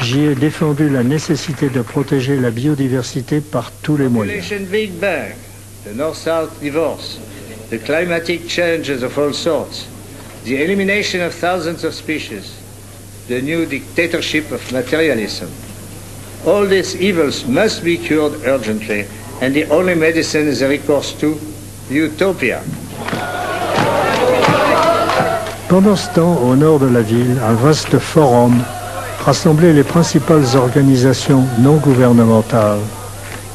J'y ai défendu la nécessité de protéger la biodiversité par tous les moyens. Big Bang, the North-South divorce, the climatic changes of all sorts, the elimination of thousands of species, the new dictatorship of materialism. All these evils must be cured urgently, and the only medicine is a recourse to utopia. Pendant ce temps, au nord de la ville, un vaste forum rassemblait les principales organisations non gouvernementales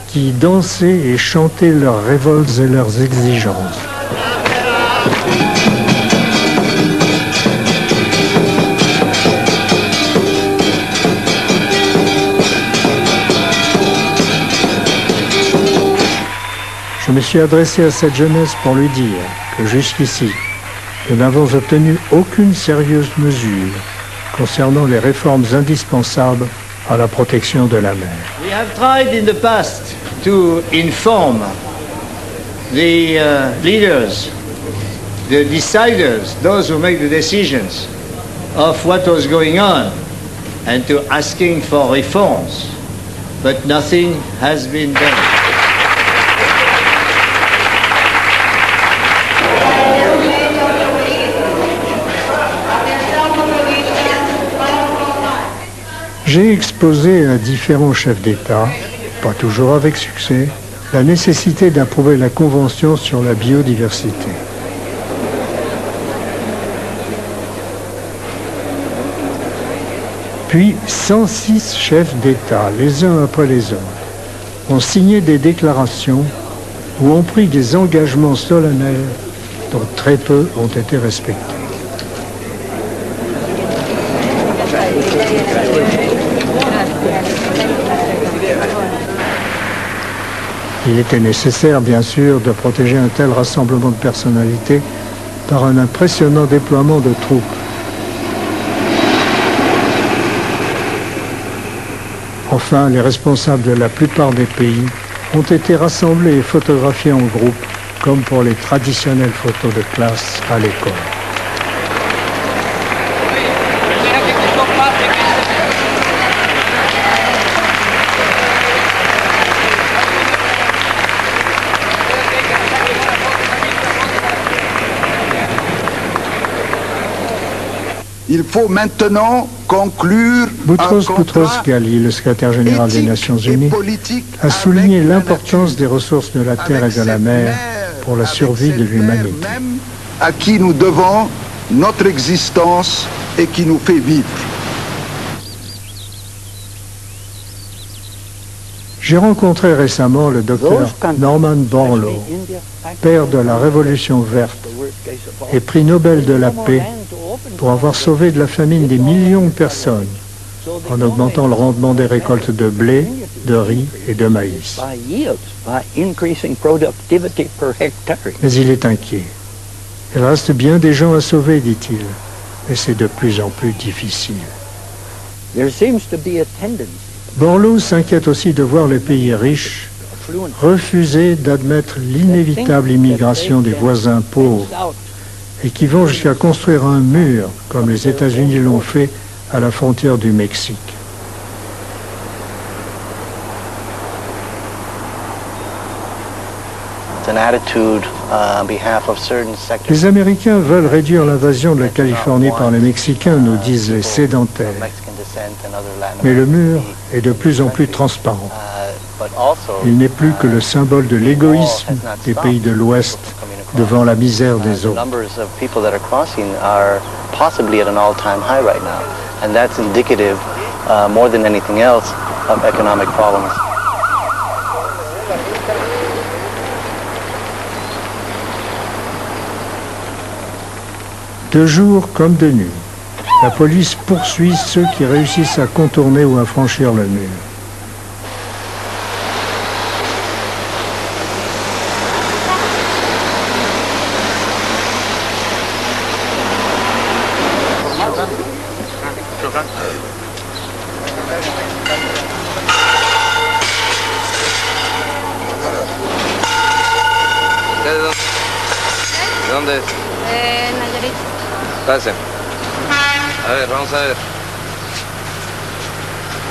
qui dansaient et chantaient leurs révoltes et leurs exigences. Je me suis adressé à cette jeunesse pour lui dire que jusqu'ici, nous n'avons obtenu aucune sérieuse mesure concernant les réformes indispensables à la protection de la mer. We have tried in the past to inform the leaders, the deciders, those who make the decisions of what was going on and to asking for reforms, but nothing has been done. J'ai exposé à différents chefs d'État, pas toujours avec succès, la nécessité d'approuver la Convention sur la biodiversité. Puis 106 chefs d'État, les uns après les autres, ont signé des déclarations ou ont pris des engagements solennels dont très peu ont été respectés. Il était nécessaire, bien sûr, de protéger un tel rassemblement de personnalités par un impressionnant déploiement de troupes. Enfin, les responsables de la plupart des pays ont été rassemblés et photographiés en groupe, comme pour les traditionnelles photos de classe à l'école. Il faut maintenant conclure Boutros Boutros-Ghali, le secrétaire général des Nations Unies, a souligné l'importance des ressources de la terre et de la mer pour la survie de l'humanité. À qui nous devons notre existence et qui nous fait vivre. J'ai rencontré récemment le docteur Norman Borlaug, père de la Révolution verte et prix Nobel de la paix, pour avoir sauvé de la famine des millions de personnes en augmentant le rendement des récoltes de blé, de riz et de maïs. Mais il est inquiet. Il reste bien des gens à sauver, dit-il, et c'est de plus en plus difficile. Borlaug s'inquiète aussi de voir les pays riches refuser d'admettre l'inévitable immigration des voisins pauvres et qui vont jusqu'à construire un mur, comme les États-Unis l'ont fait à la frontière du Mexique. Les Américains veulent réduire l'invasion de la Californie par les Mexicains, nous disent les sédentaires. Mais le mur est de plus en plus transparent. Il n'est plus que le symbole de l'égoïsme des pays de l'Ouest devant la misère des autres. De jour comme de nuit, la police poursuit ceux qui réussissent à contourner ou à franchir le mur. ¿De dónde es? Nayarit. Pasen. A ver, vamos a ver.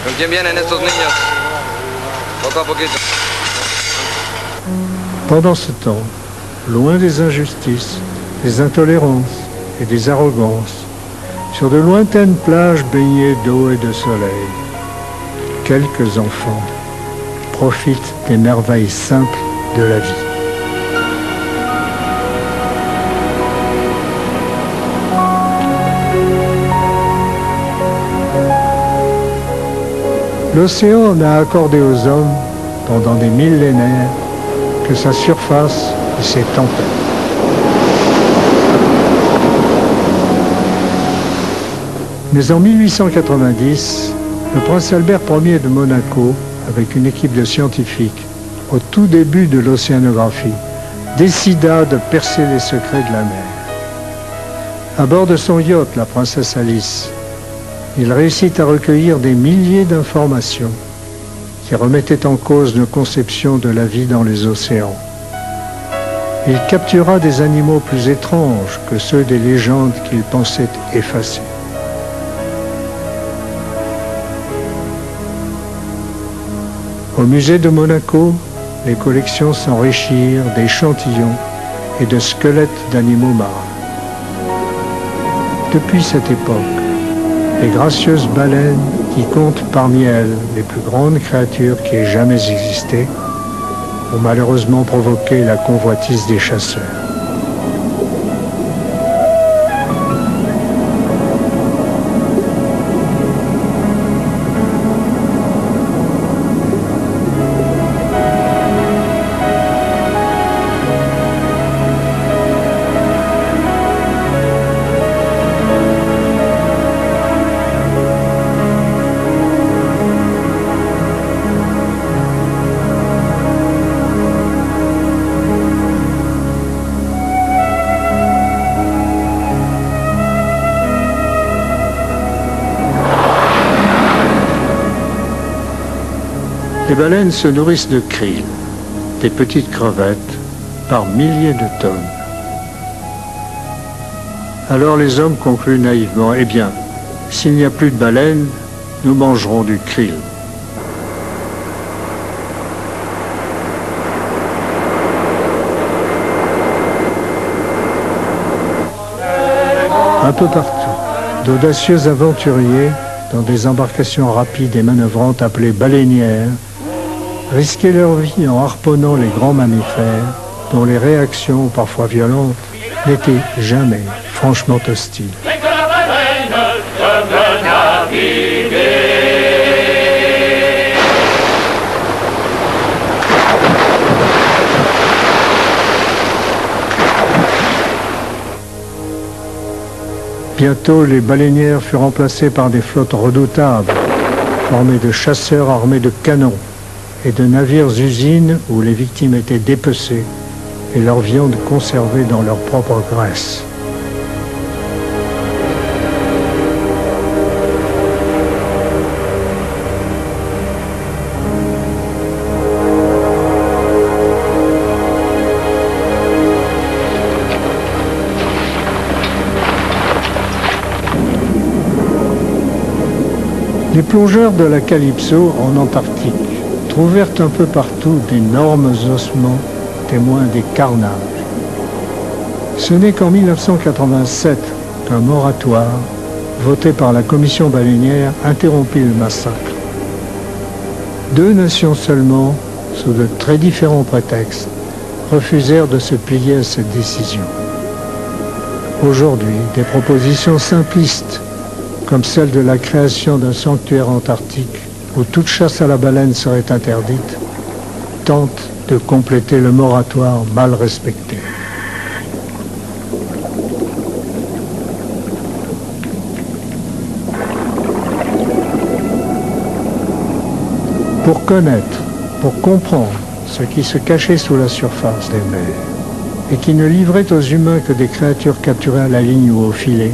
¿Con quién vienen estos niños? Poco a poquito. Pendant ce temps, loin des injustices, des intolérances et des arrogances, sur de lointaines plages baignées d'eau et de soleil, quelques enfants profitent des merveilles simples de la vie. L'océan n'a accordé aux hommes, pendant des millénaires, que sa surface et ses tempêtes. Mais en 1890, le prince Albert Ier de Monaco, avec une équipe de scientifiques, au tout début de l'océanographie, décida de percer les secrets de la mer. À bord de son yacht, la princesse Alice, il réussit à recueillir des milliers d'informations qui remettaient en cause nos conceptions de la vie dans les océans. Il captura des animaux plus étranges que ceux des légendes qu'il pensait effacer. Au musée de Monaco, les collections s'enrichirent d'échantillons et de squelettes d'animaux marins. Depuis cette époque, les gracieuses baleines, qui comptent parmi elles les plus grandes créatures qui aient jamais existé, ont malheureusement provoqué la convoitise des chasseurs. Les baleines se nourrissent de krill, des petites crevettes, par milliers de tonnes. Alors les hommes concluent naïvement, eh bien, s'il n'y a plus de baleines, nous mangerons du krill. Un peu partout, d'audacieux aventuriers, dans des embarcations rapides et manœuvrantes appelées baleinières, risquaient leur vie en harponnant les grands mammifères dont les réactions, parfois violentes, n'étaient jamais franchement hostiles. Bientôt, les baleinières furent remplacées par des flottes redoutables, formées de chasseurs armés de canons, et de navires-usines où les victimes étaient dépecées et leur viande conservée dans leur propre graisse. Les plongeurs de la Calypso en Antarctique trouvèrent un peu partout d'énormes ossements témoins des carnages. Ce n'est qu'en 1987 qu'un moratoire, voté par la commission baleinière, interrompit le massacre. 2 nations seulement, sous de très différents prétextes, refusèrent de se plier à cette décision. Aujourd'hui, des propositions simplistes, comme celle de la création d'un sanctuaire antarctique où toute chasse à la baleine serait interdite, tente de compléter le moratoire mal respecté. Pour connaître, pour comprendre ce qui se cachait sous la surface des mers et qui ne livrait aux humains que des créatures capturées à la ligne ou au filet,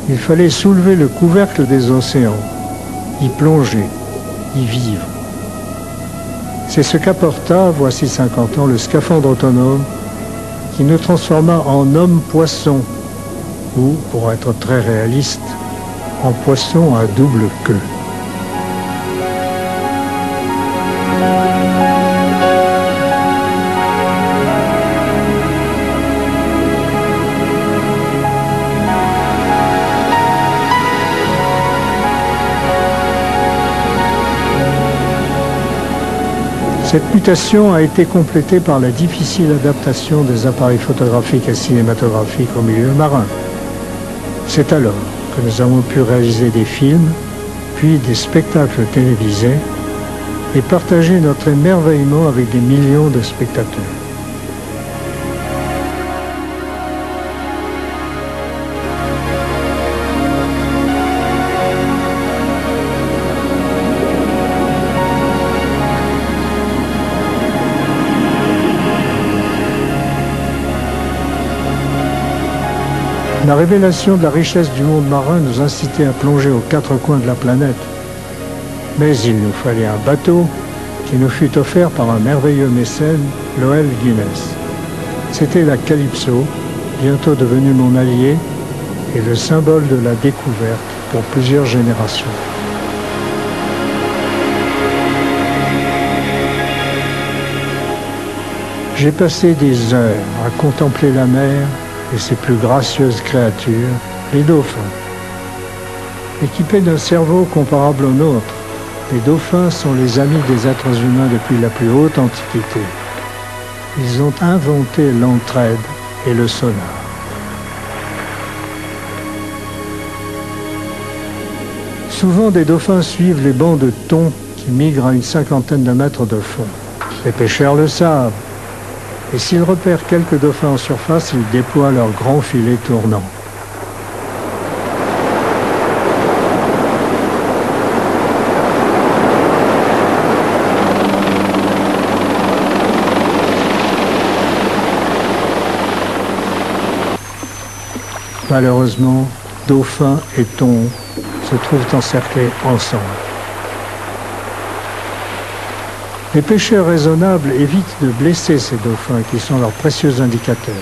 il fallait soulever le couvercle des océans, y plonger, y vivre. C'est ce qu'apporta, voici 50 ans, le scaphandre autonome qui nous transforma en homme-poisson, ou, pour être très réaliste, en poisson à double queue. Cette mutation a été complétée par la difficile adaptation des appareils photographiques et cinématographiques au milieu marin. C'est alors que nous avons pu réaliser des films, puis des spectacles télévisés et partager notre émerveillement avec des millions de spectateurs. La révélation de la richesse du monde marin nous incitait à plonger aux quatre coins de la planète. Mais il nous fallait un bateau qui nous fut offert par un merveilleux mécène, Lowell Guinness. C'était la Calypso, bientôt devenue mon allié et le symbole de la découverte pour plusieurs générations. J'ai passé des heures à contempler la mer et ses plus gracieuses créatures, les dauphins. Équipés d'un cerveau comparable au nôtre, les dauphins sont les amis des êtres humains depuis la plus haute antiquité. Ils ont inventé l'entraide et le sonar. Souvent, des dauphins suivent les bancs de thon qui migrent à une cinquantaine de mètres de fond. Les pêcheurs le savent. Et s'ils repèrent quelques dauphins en surface, ils déploient leurs grands filets tournants. Malheureusement, dauphins et thon se trouvent encerclés ensemble. Les pêcheurs raisonnables évitent de blesser ces dauphins qui sont leurs précieux indicateurs.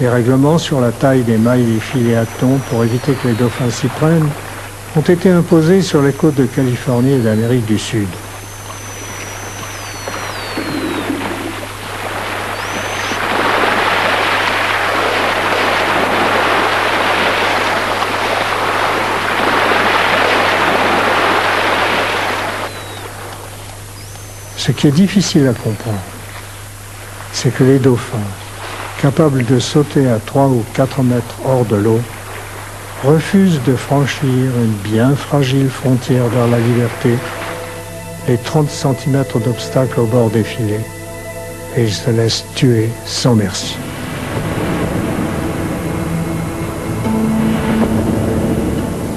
Les règlements sur la taille des mailles des filets à thon pour éviter que les dauphins s'y prennent ont été imposés sur les côtes de Californie et d'Amérique du Sud. Ce qui est difficile à comprendre, c'est que les dauphins, capables de sauter à 3 ou 4 mètres hors de l'eau, refusent de franchir une bien fragile frontière vers la liberté, les 30 cm d'obstacles au bord des filets, et ils se laissent tuer sans merci.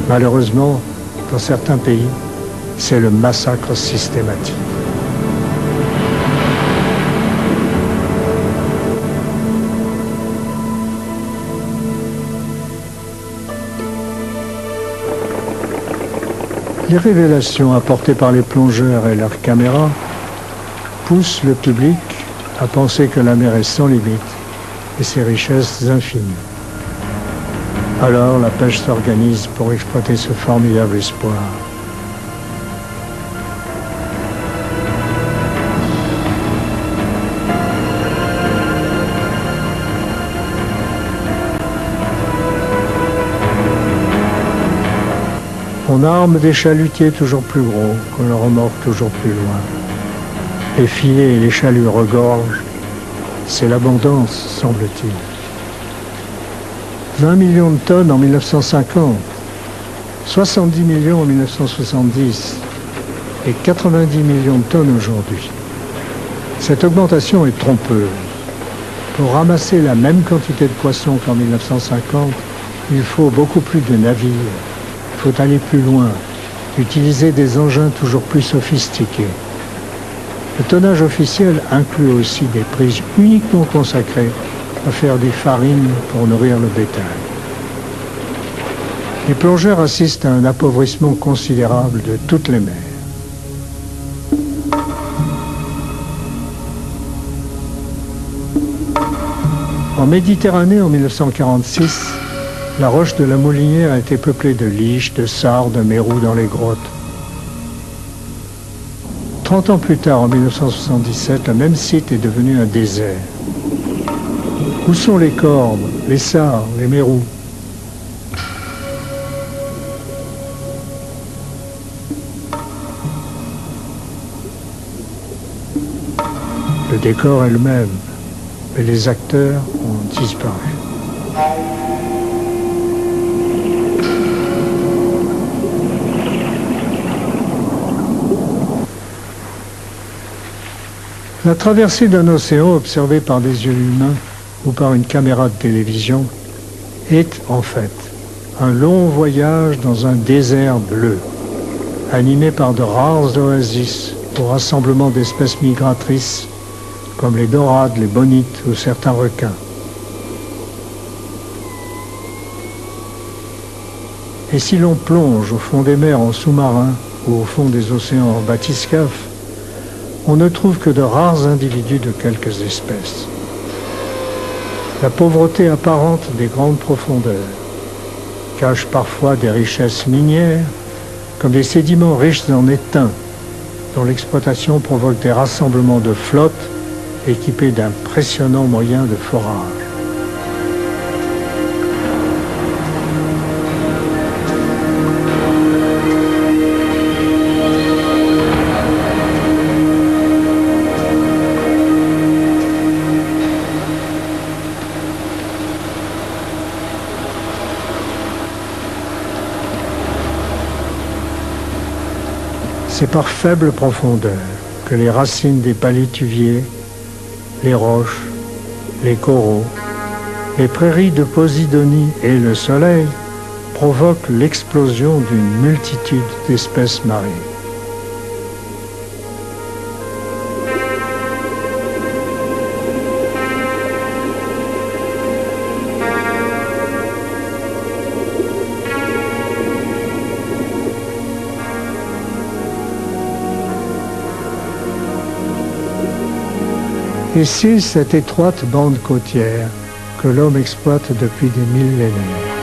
Malheureusement, dans certains pays, c'est le massacre systématique. Les révélations apportées par les plongeurs et leurs caméras poussent le public à penser que la mer est sans limite et ses richesses infinies. Alors la pêche s'organise pour exploiter ce formidable espoir. On arme des chalutiers toujours plus gros, qu'on le remorque toujours plus loin. Les filets et les chaluts regorgent. C'est l'abondance, semble-t-il. 20 millions de tonnes en 1950, 70 millions en 1970 et 90 millions de tonnes aujourd'hui. Cette augmentation est trompeuse. Pour ramasser la même quantité de poissons qu'en 1950, il faut beaucoup plus de navires. Il faut aller plus loin, utiliser des engins toujours plus sophistiqués. Le tonnage officiel inclut aussi des prises uniquement consacrées à faire des farines pour nourrir le bétail. Les plongeurs assistent à un appauvrissement considérable de toutes les mers. En Méditerranée, en 1946, la roche de la Moulinière a été peuplée de liches, de sardes, de mérous dans les grottes. 30 ans plus tard, en 1977, le même site est devenu un désert. Où sont les corbes, les sards, les mérous? Le décor est le même, mais les acteurs ont disparu. La traversée d'un océan observée par des yeux humains ou par une caméra de télévision est en fait un long voyage dans un désert bleu, animé par de rares oasis au rassemblement d'espèces migratrices comme les dorades, les bonites ou certains requins. Et si l'on plonge au fond des mers en sous-marin ou au fond des océans en bathyscaphe, on ne trouve que de rares individus de quelques espèces. La pauvreté apparente des grandes profondeurs cache parfois des richesses minières, comme des sédiments riches en étain, dont l'exploitation provoque des rassemblements de flottes équipées d'impressionnants moyens de forage. C'est par faible profondeur que les racines des palétuviers, les roches, les coraux, les prairies de Posidonie et le soleil provoquent l'explosion d'une multitude d'espèces marines. Et c'est cette étroite bande côtière que l'homme exploite depuis des millénaires.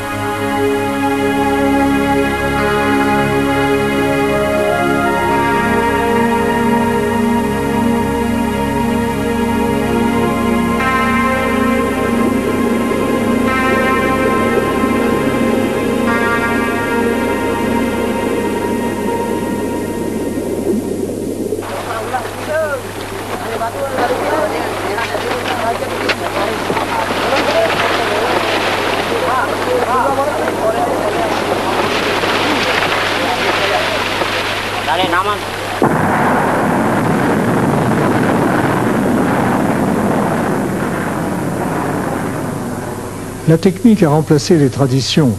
La technique a remplacé les traditions.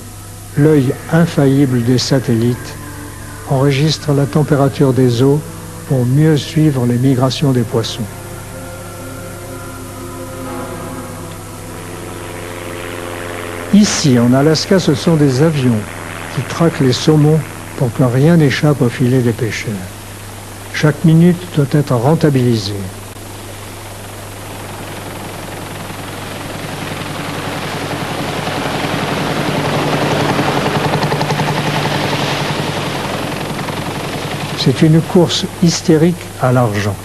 L'œil infaillible des satellites enregistre la température des eaux pour mieux suivre les migrations des poissons. Ici, en Alaska, ce sont des avions qui traquent les saumons pour que rien n'échappe au filet des pêcheurs. Chaque minute doit être rentabilisée. C'est une course hystérique à l'argent.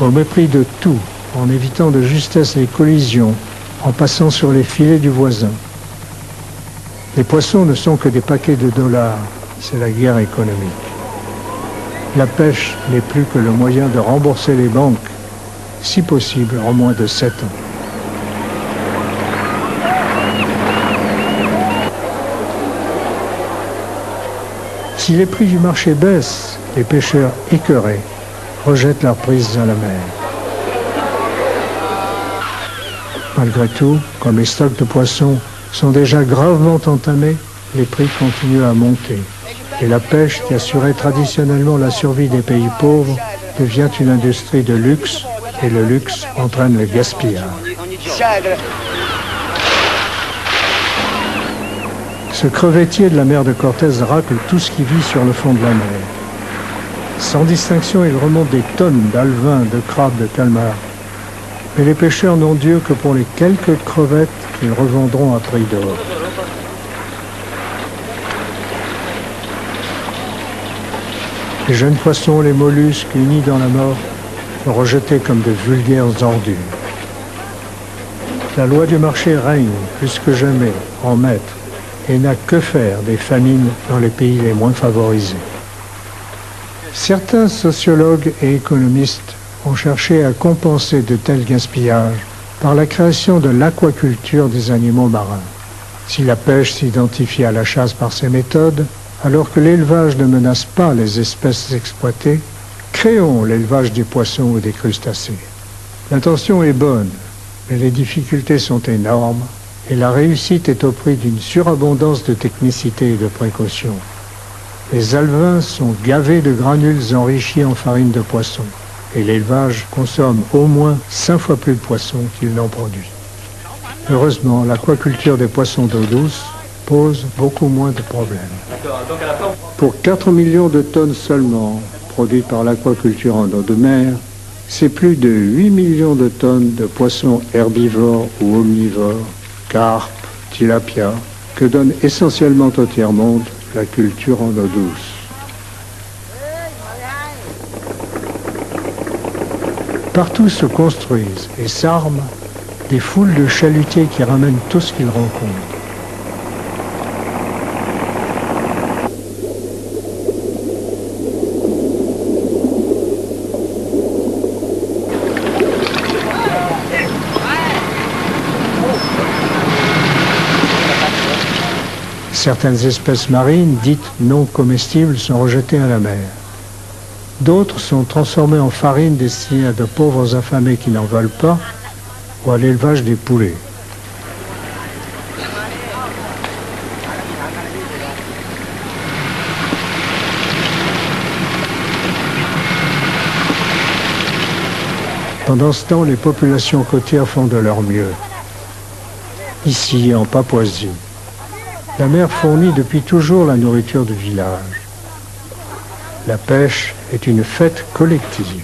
Au mépris de tout, en évitant de justesse les collisions, en passant sur les filets du voisin. Les poissons ne sont que des paquets de dollars, c'est la guerre économique. La pêche n'est plus que le moyen de rembourser les banques, si possible en moins de 7 ans. Si les prix du marché baissent, les pêcheurs écœurés rejettent leurs prises à la mer. Malgré tout, comme les stocks de poissons sont déjà gravement entamés, les prix continuent à monter. Et la pêche, qui assurait traditionnellement la survie des pays pauvres, devient une industrie de luxe, et le luxe entraîne le gaspillage. Ce crevettier de la mer de Cortés racle tout ce qui vit sur le fond de la mer. Sans distinction, il remonte des tonnes d'alevins, de crabes, de calmars. Mais les pêcheurs n'ont Dieu que pour les quelques crevettes qu'ils revendront à prix d'or. Les jeunes poissons, les mollusques unis dans la mort, sont rejetés comme de vulgaires ordures. La loi du marché règne plus que jamais en maître et n'a que faire des famines dans les pays les moins favorisés. Certains sociologues et économistes ont cherché à compenser de tels gaspillages par la création de l'aquaculture des animaux marins. Si la pêche s'identifie à la chasse par ces méthodes, alors que l'élevage ne menace pas les espèces exploitées, créons l'élevage des poissons ou des crustacés. L'intention est bonne, mais les difficultés sont énormes et la réussite est au prix d'une surabondance de technicité et de précaution. Les alevins sont gavés de granules enrichis en farine de poisson et l'élevage consomme au moins 5 fois plus de poissons qu'il n'en produit. Heureusement, l'aquaculture des poissons d'eau douce pose beaucoup moins de problèmes. Pour 4 millions de tonnes seulement produites par l'aquaculture en eau de mer, c'est plus de 8 millions de tonnes de poissons herbivores ou omnivores, carpes, tilapia, que donne essentiellement au tiers-monde la culture en eau douce. Partout se construisent et s'arment des foules de chalutiers qui ramènent tout ce qu'ils rencontrent. Certaines espèces marines, dites non comestibles, sont rejetées à la mer. D'autres sont transformées en farine destinée à de pauvres affamés qui n'en veulent pas, ou à l'élevage des poulets. Pendant ce temps, les populations côtières font de leur mieux. Ici, en Papouasie, la mer fournit depuis toujours la nourriture du village. La pêche est une fête collective.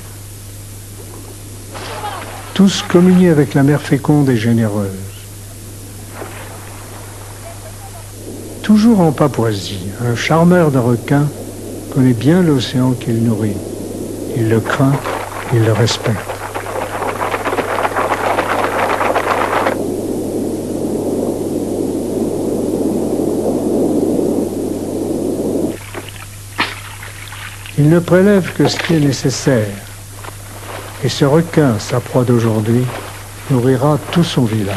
Tous communient avec la mer féconde et généreuse. Toujours en Papouasie, un charmeur de requins connaît bien l'océan qu'il nourrit. Il le craint, il le respecte. Il ne prélève que ce qui est nécessaire. Et ce requin, sa proie d'aujourd'hui, nourrira tout son village.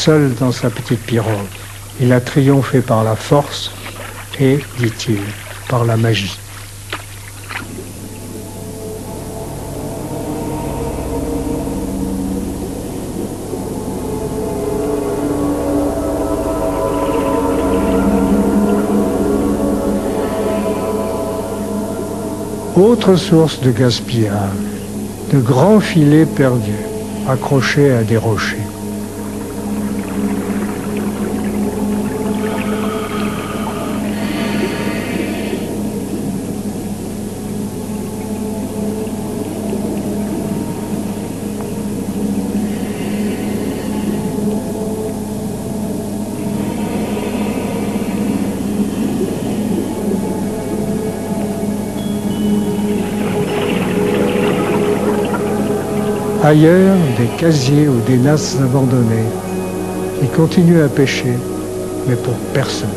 Seul dans sa petite pirogue, il a triomphé par la force et, dit-il, par la magie. Autre source de gaspillage, de grands filets perdus, accrochés à des rochers. Ailleurs, des casiers ou des nasses abandonnées qui continuent à pêcher, mais pour personne.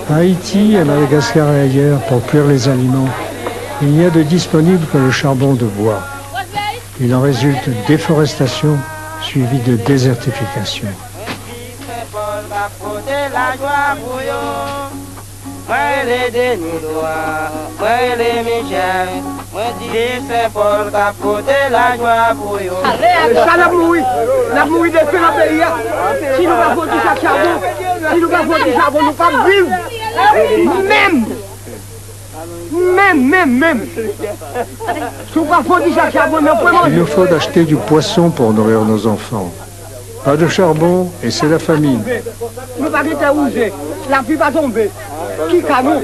À Haïti, à Madagascar et ailleurs, pour cuire les aliments, il n'y a de disponible que le charbon de bois. Il en résulte déforestation suivie de désertification. La mouille de ce pays. Si nous avons du charbon, si nous avons du charbon, nous ne pouvons pas vivre. Même. Il nous faut d'acheter du poisson pour nourrir nos enfants. Pas de charbon et c'est la famine. La pluie va tomber. Qui canon?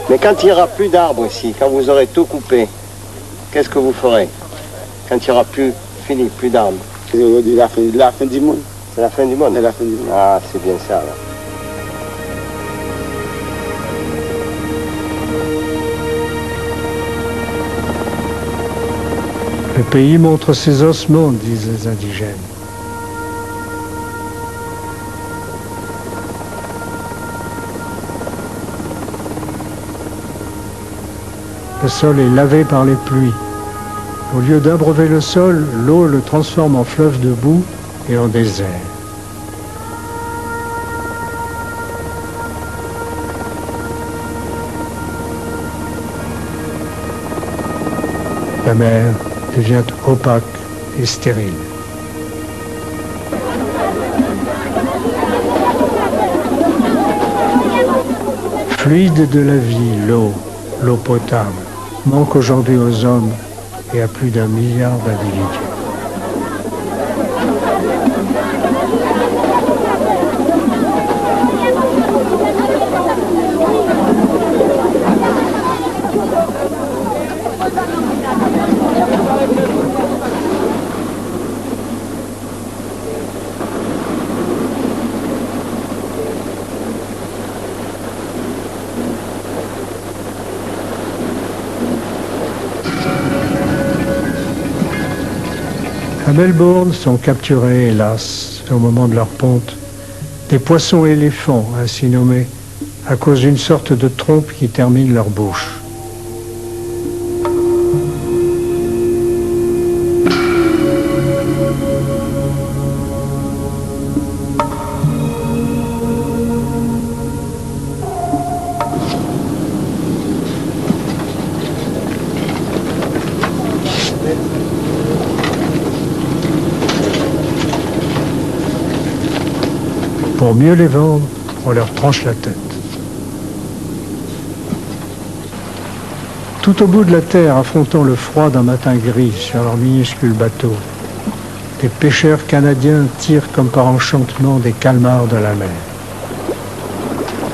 Mais quand il n'y aura plus d'arbres ici, quand vous aurez tout coupé, qu'est-ce que vous ferez? Quand il n'y aura plus d'arbres. C'est la fin du monde. C'est la fin du monde? C'est la fin du monde. Ah, c'est bien ça alors. Le pays montre ses ossements, disent les indigènes. Le sol est lavé par les pluies. Au lieu d'abreuver le sol, l'eau le transforme en fleuve de boue et en désert. La mer devient opaque et stérile. Fluide de la vie, l'eau potable, manque aujourd'hui aux hommes et à plus d'1 milliard d'individus. À Melbourne sont capturés, hélas, au moment de leur ponte, des poissons éléphants, ainsi nommés, à cause d'une sorte de trompe qui termine leur bouche. Pour mieux les vendre, on leur tranche la tête. Tout au bout de la terre, affrontant le froid d'un matin gris sur leur minuscule bateau, des pêcheurs canadiens tirent comme par enchantement des calmars de la mer.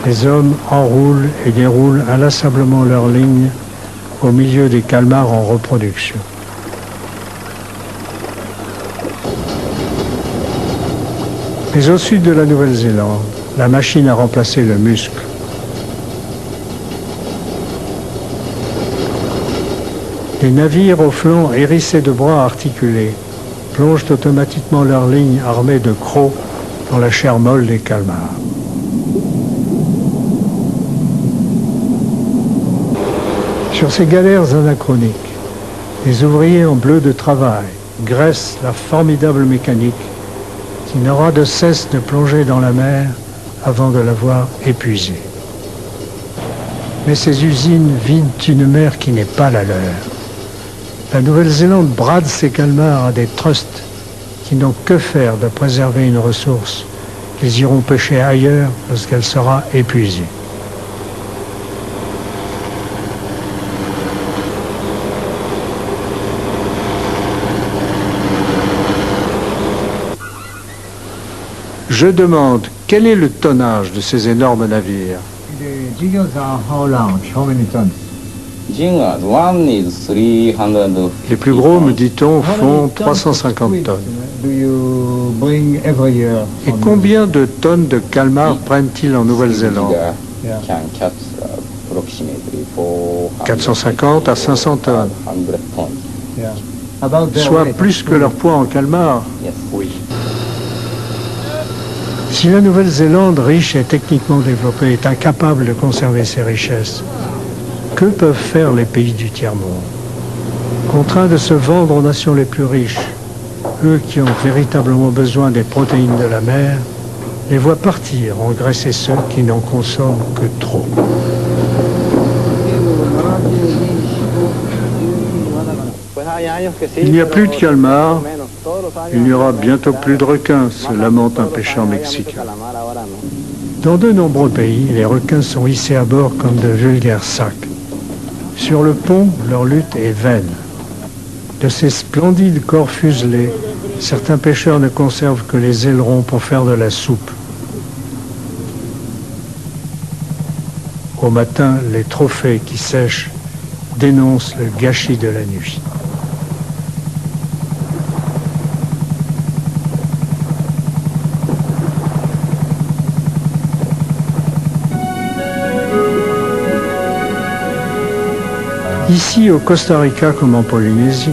Les hommes enroulent et déroulent inlassablement leurs lignes au milieu des calmars en reproduction. Mais au sud de la Nouvelle-Zélande, la machine a remplacé le muscle. Les navires aux flancs hérissés de bras articulés plongent automatiquement leurs lignes armées de crocs dans la chair molle des calmars. Sur ces galères anachroniques, les ouvriers en bleu de travail graissent la formidable mécanique qui n'aura de cesse de plonger dans la mer avant de l'avoir épuisée. Mais ces usines vident une mer qui n'est pas la leur. La Nouvelle-Zélande brade ses calmars à des trusts qui n'ont que faire de préserver une ressource qu'ils iront pêcher ailleurs lorsqu'elle sera épuisée. Je demande, quel est le tonnage de ces énormes navires? Les plus gros, me dit-on, font 350 tonnes. Et combien de tonnes de calmars prennent-ils en Nouvelle-Zélande? 450 à 500 tonnes. Soit plus que leur poids en calmar? Oui. Si la Nouvelle-Zélande, riche et techniquement développée, est incapable de conserver ses richesses, que peuvent faire les pays du tiers-monde? Contraints de se vendre aux nations les plus riches, eux qui ont véritablement besoin des protéines de la mer, les voient partir engraisser ceux qui n'en consomment que trop. Il n'y a plus de calmars, il n'y aura bientôt plus de requins, se lamente un pêcheur mexicain. Dans de nombreux pays, les requins sont hissés à bord comme de vulgaires sacs. Sur le pont, leur lutte est vaine. De ces splendides corps fuselés, certains pêcheurs ne conservent que les ailerons pour faire de la soupe. Au matin, les trophées qui sèchent dénoncent le gâchis de la nuit. Ici, au Costa Rica comme en Polynésie,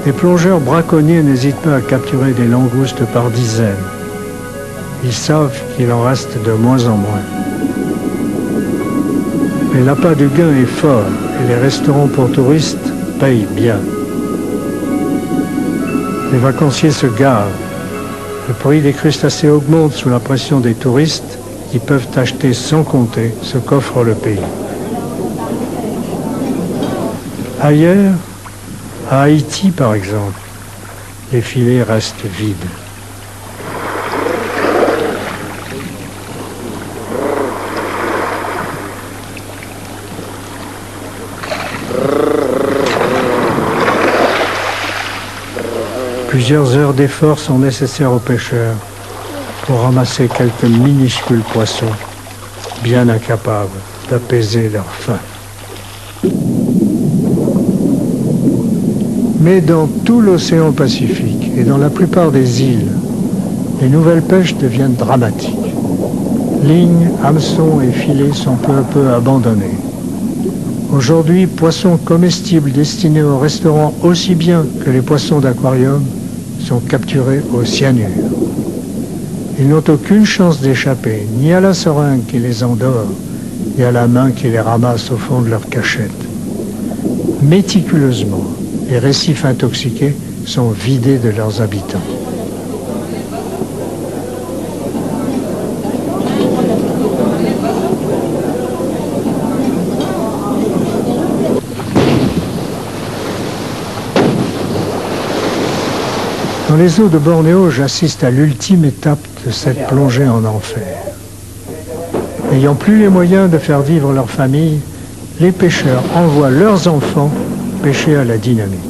les plongeurs braconniers n'hésitent pas à capturer des langoustes par dizaines. Ils savent qu'il en reste de moins en moins. Mais l'appât du gain est fort et les restaurants pour touristes payent bien. Les vacanciers se gavent. Le prix des crustacés augmente sous la pression des touristes qui peuvent acheter sans compter ce qu'offre le pays. Ailleurs, à Haïti par exemple, les filets restent vides. Plusieurs heures d'effort sont nécessaires aux pêcheurs pour ramasser quelques minuscules poissons, bien incapables d'apaiser leur faim. Mais dans tout l'océan Pacifique et dans la plupart des îles, les nouvelles pêches deviennent dramatiques. Lignes, hameçons et filets sont peu à peu abandonnés. Aujourd'hui, poissons comestibles destinés au restaurant aussi bien que les poissons d'aquarium sont capturés au cyanure. Ils n'ont aucune chance d'échapper, ni à la seringue qui les endort, ni à la main qui les ramasse au fond de leur cachette. Méticuleusement, les récifs intoxiqués sont vidés de leurs habitants. Dans les eaux de Bornéo, j'assiste à l'ultime étape de cette plongée en enfer. N'ayant plus les moyens de faire vivre leur famille, les pêcheurs envoient leurs enfants pêcher à la dynamite.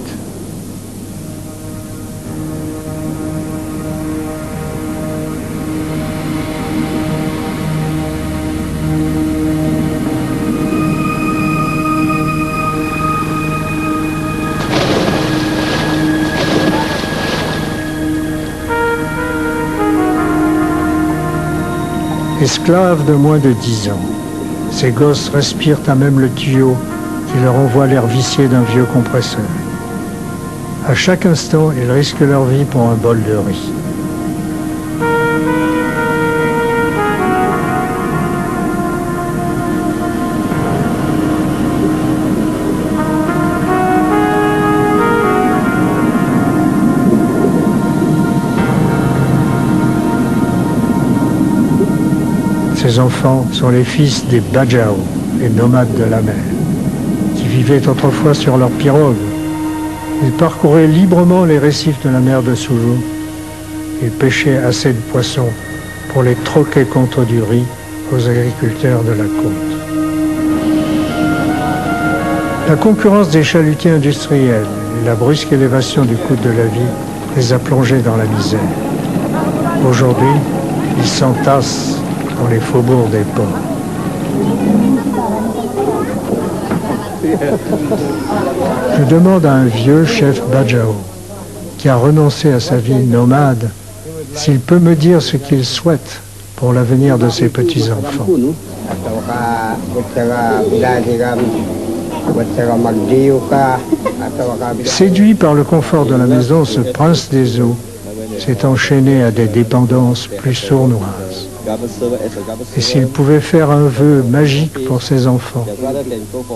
Esclaves de moins de 10 ans, ces gosses respirent à même le tuyau qui leur envoie l'air vicié d'un vieux compresseur. À chaque instant, ils risquent leur vie pour un bol de riz. Ces enfants sont les fils des Bajau, les nomades de la mer, qui vivaient autrefois sur leurs pirogues. Ils parcouraient librement les récifs de la mer de Sulu et pêchaient assez de poissons pour les troquer contre du riz aux agriculteurs de la côte. La concurrence des chalutiers industriels et la brusque élévation du coût de la vie les a plongés dans la misère. Aujourd'hui, ils s'entassent dans les faubourgs des ports. Je demande à un vieux chef Bajau, qui a renoncé à sa vie nomade, s'il peut me dire ce qu'il souhaite pour l'avenir de ses petits-enfants. Séduit par le confort de la maison, ce prince des eaux s'est enchaîné à des dépendances plus sournoises. Et s'il pouvait faire un vœu magique pour ses enfants,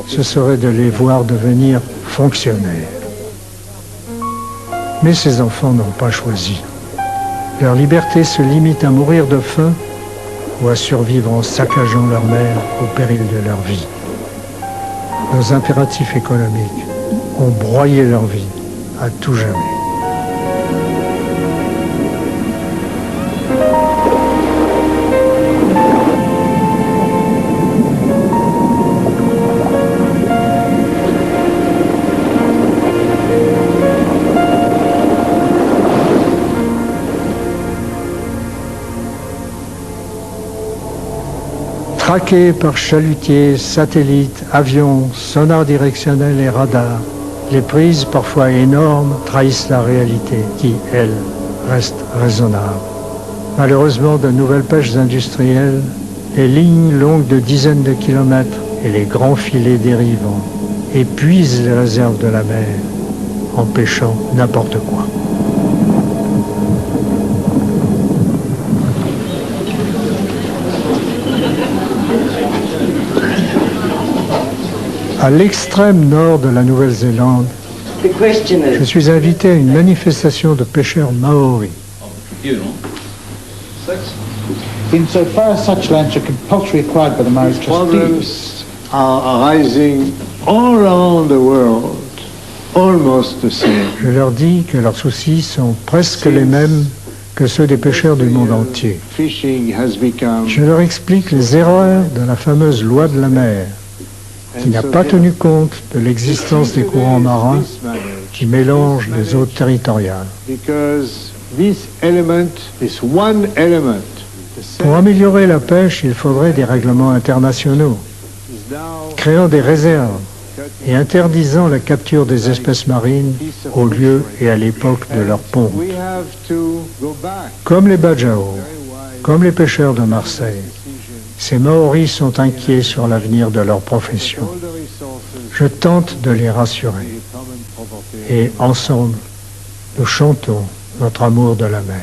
ce serait de les voir devenir fonctionnaires. Mais ces enfants n'ont pas choisi. Leur liberté se limite à mourir de faim ou à survivre en saccageant leur mère au péril de leur vie. Nos impératifs économiques ont broyé leur vie à tout jamais. Traqués par chalutiers, satellites, avions, sonars directionnels et radars, les prises, parfois énormes, trahissent la réalité qui, elle, reste raisonnable. Malheureusement, de nouvelles pêches industrielles, les lignes longues de dizaines de kilomètres et les grands filets dérivants épuisent les réserves de la mer en pêchant n'importe quoi. À l'extrême nord de la Nouvelle-Zélande, je suis invité à une manifestation de pêcheurs maoris. Insofar as such lunch are compulsory required by the Maori trustees, problems are arising all around the world, almost the same. Je leur dis que leurs soucis sont presque les mêmes que ceux des pêcheurs du monde entier. Je leur explique les erreurs de la fameuse loi de la mer, qui n'a pas tenu compte de l'existence des courants marins qui mélangent les eaux territoriales. Pour améliorer la pêche, il faudrait des règlements internationaux, créant des réserves et interdisant la capture des espèces marines au lieu et à l'époque de leur ponte. Comme les Bajau, comme les pêcheurs de Marseille, ces Maoris sont inquiets sur l'avenir de leur profession. Je tente de les rassurer. Et ensemble, nous chantons notre amour de la mer.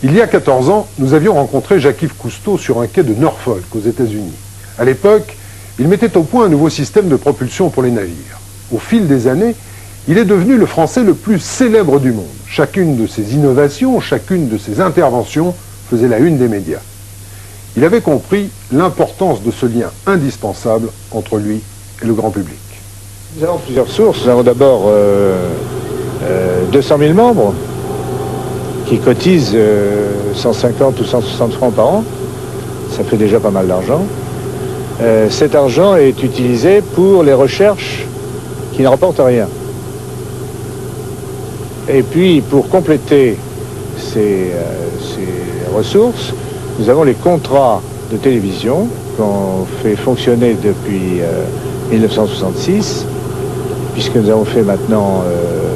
Il y a 14 ans, nous avions rencontré Jacques-Yves Cousteau sur un quai de Norfolk, aux États-Unis. À l'époque, il mettait au point un nouveau système de propulsion pour les navires. Au fil des années, il est devenu le Français le plus célèbre du monde. Chacune de ses innovations, chacune de ses interventions faisait la une des médias. Il avait compris l'importance de ce lien indispensable entre lui et le grand public. Nous avons plusieurs sources. Nous avons d'abord 200 000 membres qui cotisent 150 ou 160 francs par an. Ça fait déjà pas mal d'argent. Cet argent est utilisé pour les recherches qui ne rapportent rien. Et puis, pour compléter ces ressources, nous avons les contrats de télévision qu'on fait fonctionner depuis 1966, puisque nous avons fait maintenant,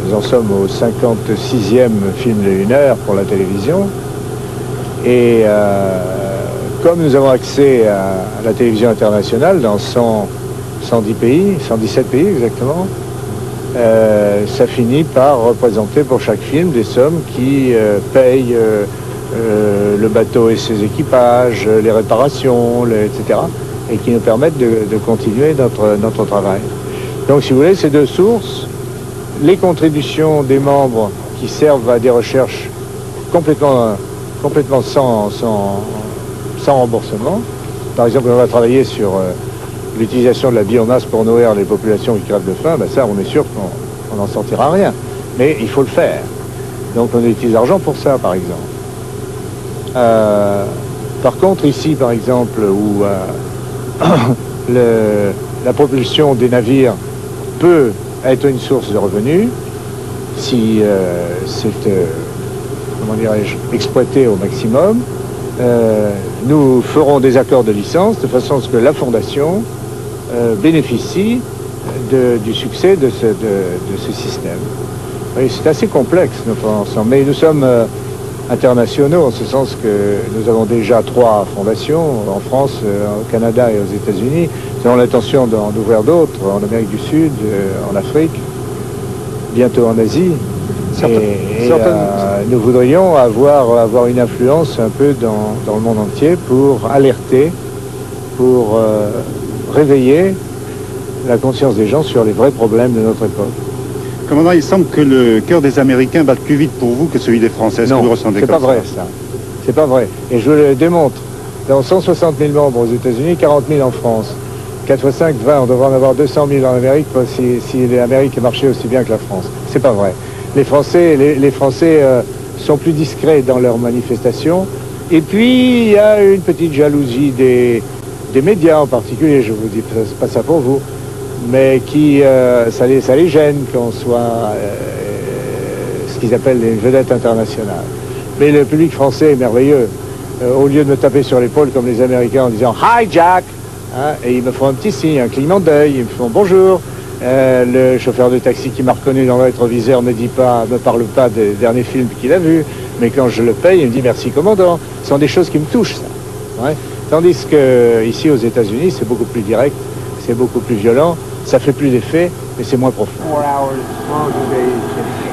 nous en sommes au 56e film de 1 heure pour la télévision. Et comme nous avons accès à la télévision internationale dans 110 pays, 117 pays exactement, ça finit par représenter pour chaque film des sommes qui payent le bateau et ses équipages, les réparations, etc. et qui nous permettent de continuer notre travail. Donc si vous voulez, ces deux sources, les contributions des membres qui servent à des recherches complètement sans remboursement. Par exemple, on va travailler sur l'utilisation de la biomasse pour nourrir les populations qui crèvent de faim, ben ça, on est sûr qu'on n'en sortira rien. Mais il faut le faire. Donc on utilise l'argent pour ça, par exemple. Par contre, ici, par exemple, où la propulsion des navires peut être une source de revenus, si c'est, comment dirais-je, exploité au maximum, nous ferons des accords de licence de façon à ce que la Fondation bénéficie du succès de ce système. Oui, c'est assez complexe, notre ensemble, mais nous sommes internationaux en ce sens que nous avons déjà 3 fondations en France, au Canada et aux États-Unis. Nous avons l'intention d'en ouvrir d'autres en Amérique du Sud, en Afrique, bientôt en Asie. Nous voudrions avoir une influence un peu dans le monde entier pour alerter, pour réveiller la conscience des gens sur les vrais problèmes de notre époque. Commandant, il semble que le cœur des Américains batte plus vite pour vous que celui des Français. Non, c'est pas vrai ça. C'est pas vrai. Et je le démontre. Dans 160 000 membres aux États-Unis, 40 000 en France. 4 fois 5, 20. On devrait en avoir 200 000 en Amérique si l'Amérique marchait aussi bien que la France. C'est pas vrai. Les Français sont plus discrets dans leurs manifestations. Et puis, il y a une petite jalousie des médias en particulier. Je vous dis pas ça pour vous. Mais qui, ça les gêne qu'on soit ce qu'ils appellent les vedettes internationales. Mais le public français est merveilleux. Au lieu de me taper sur l'épaule comme les Américains en disant « Hi Jack !» et ils me font un petit signe, un clignement d'œil, ils me font « Bonjour !» Le chauffeur de taxi qui m'a reconnu dans le rétroviseur ne parle pas des derniers films qu'il a vus, mais quand je le paye, il me dit « Merci commandant !» Ce sont des choses qui me touchent, ça. Ouais. Tandis que ici aux États-Unis, c'est beaucoup plus direct, c'est beaucoup plus violent. Ça fait plus d'effet, mais c'est moins profond.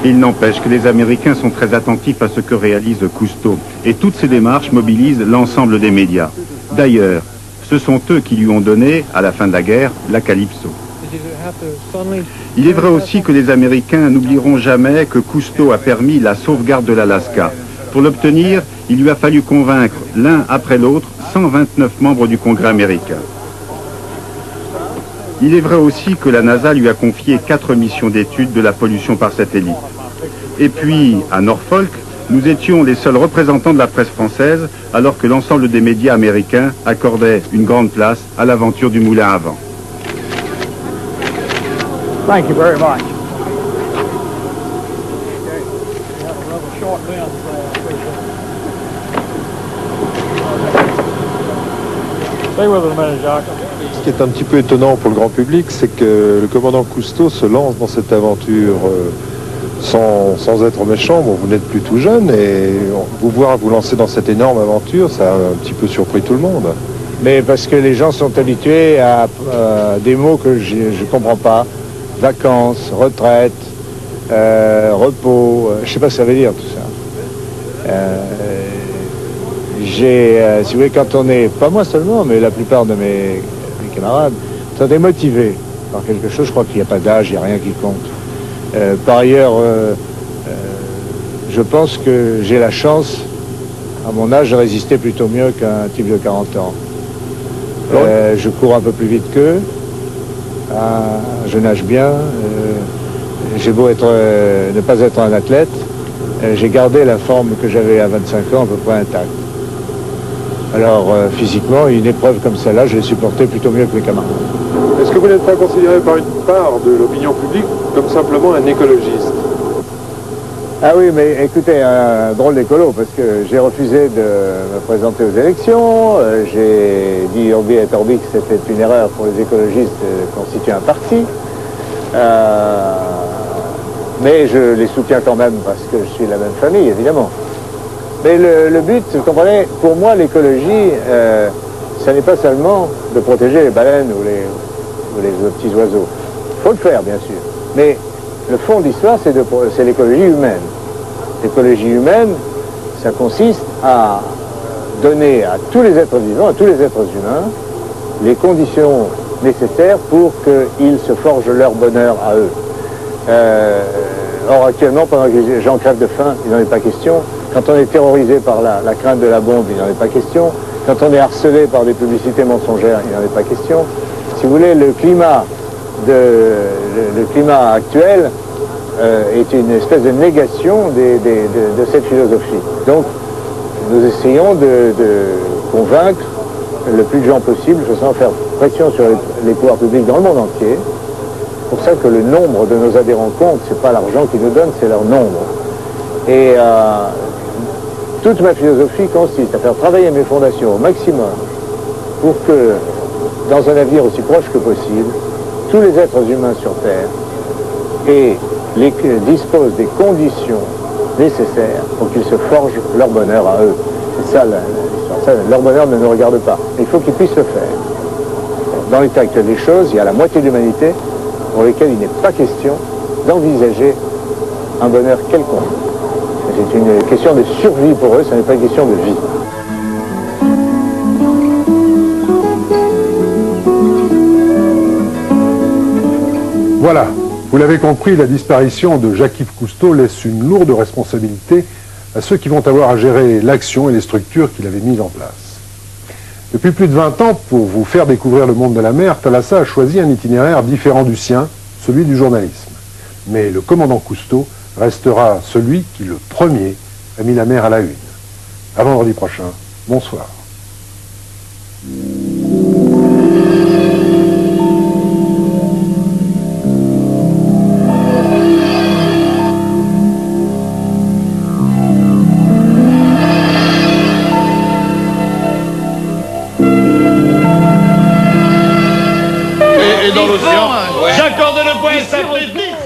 Il n'empêche que les Américains sont très attentifs à ce que réalise Cousteau. Et toutes ces démarches mobilisent l'ensemble des médias. D'ailleurs, ce sont eux qui lui ont donné, à la fin de la guerre, la Calypso. Il est vrai aussi que les Américains n'oublieront jamais que Cousteau a permis la sauvegarde de l'Alaska. Pour l'obtenir, il lui a fallu convaincre l'un après l'autre 129 membres du Congrès américain. Il est vrai aussi que la NASA lui a confié 4 missions d'étude de la pollution par satellite. Et puis, à Norfolk, nous étions les seuls représentants de la presse française, alors que l'ensemble des médias américains accordaient une grande place à l'aventure du moulin à vent. Thank you very much. Stay with us a minute, Jacques. Ce qui est un petit peu étonnant pour le grand public, c'est que le commandant Cousteau se lance dans cette aventure sans être méchant. Bon, vous n'êtes plus tout jeune et vous voir vous lancer dans cette énorme aventure, ça a un petit peu surpris tout le monde. Mais parce que les gens sont habitués à des mots que je ne comprends pas. Vacances, retraite, repos, je ne sais pas ce que ça veut dire tout ça. Si vous voulez, quand on est, pas moi seulement, mais la plupart de mes camarades, sont démotivés par quelque chose. Je crois qu'il n'y a pas d'âge, il n'y a rien qui compte. Par ailleurs, je pense que j'ai la chance, à mon âge, de résister plutôt mieux qu'un type de 40 ans. Je cours un peu plus vite qu'eux, je nage bien, j'ai beau ne pas être un athlète, j'ai gardé la forme que j'avais à 25 ans à peu près intacte. Alors, physiquement, une épreuve comme celle-là, je l'ai supportée plutôt mieux que mes camarades. Est-ce que vous n'êtes pas considéré par une part de l'opinion publique comme simplement un écologiste? Ah oui, mais écoutez, un drôle d'écolo, parce que j'ai refusé de me présenter aux élections, j'ai dit Orbi et Orbi que c'était une erreur pour les écologistes de constituer un parti, mais je les soutiens quand même parce que je suis de la même famille, évidemment. Mais le but, vous comprenez, pour moi, l'écologie, ce n'est pas seulement de protéger les baleines ou les petits oiseaux. Il faut le faire, bien sûr. Mais le fond de l'histoire, c'est l'écologie humaine. L'écologie humaine, ça consiste à donner à tous les êtres vivants, à tous les êtres humains, les conditions nécessaires pour qu'ils se forgent leur bonheur à eux. Or, actuellement, pendant que les gens crèvent de faim, il n'en est pas question. Quand on est terrorisé par la crainte de la bombe, il n'en est pas question. Quand on est harcelé par des publicités mensongères, il n'en est pas question. Si vous voulez, le climat actuel est une espèce de négation de cette philosophie. Donc, nous essayons de convaincre le plus de gens possible, faisant faire pression sur les pouvoirs publics dans le monde entier. C'est pour ça que le nombre de nos adhérents compte, c'est pas l'argent qu'ils nous donnent, c'est leur nombre. Et toute ma philosophie consiste à faire travailler mes fondations au maximum pour que, dans un avenir aussi proche que possible, tous les êtres humains sur Terre disposent des conditions nécessaires pour qu'ils se forgent leur bonheur à eux. C'est ça l'histoire. Ça, leur bonheur ne nous regarde pas. Il faut qu'ils puissent le faire. Dans l'état actuel des choses, il y a la moitié de l'humanité pour lesquels il n'est pas question d'envisager un bonheur quelconque. C'est une question de survie pour eux, ce n'est pas une question de vie. Voilà, vous l'avez compris, la disparition de Jacques-Yves Cousteau laisse une lourde responsabilité à ceux qui vont avoir à gérer l'action et les structures qu'il avait mises en place. Depuis plus de 20 ans, pour vous faire découvrir le monde de la mer, Thalassa a choisi un itinéraire différent du sien, celui du journalisme. Mais le commandant Cousteau restera celui qui, le premier, a mis la mer à la une. À vendredi prochain. Bonsoir. Et dans l'océan, j'accorde le point synthétique.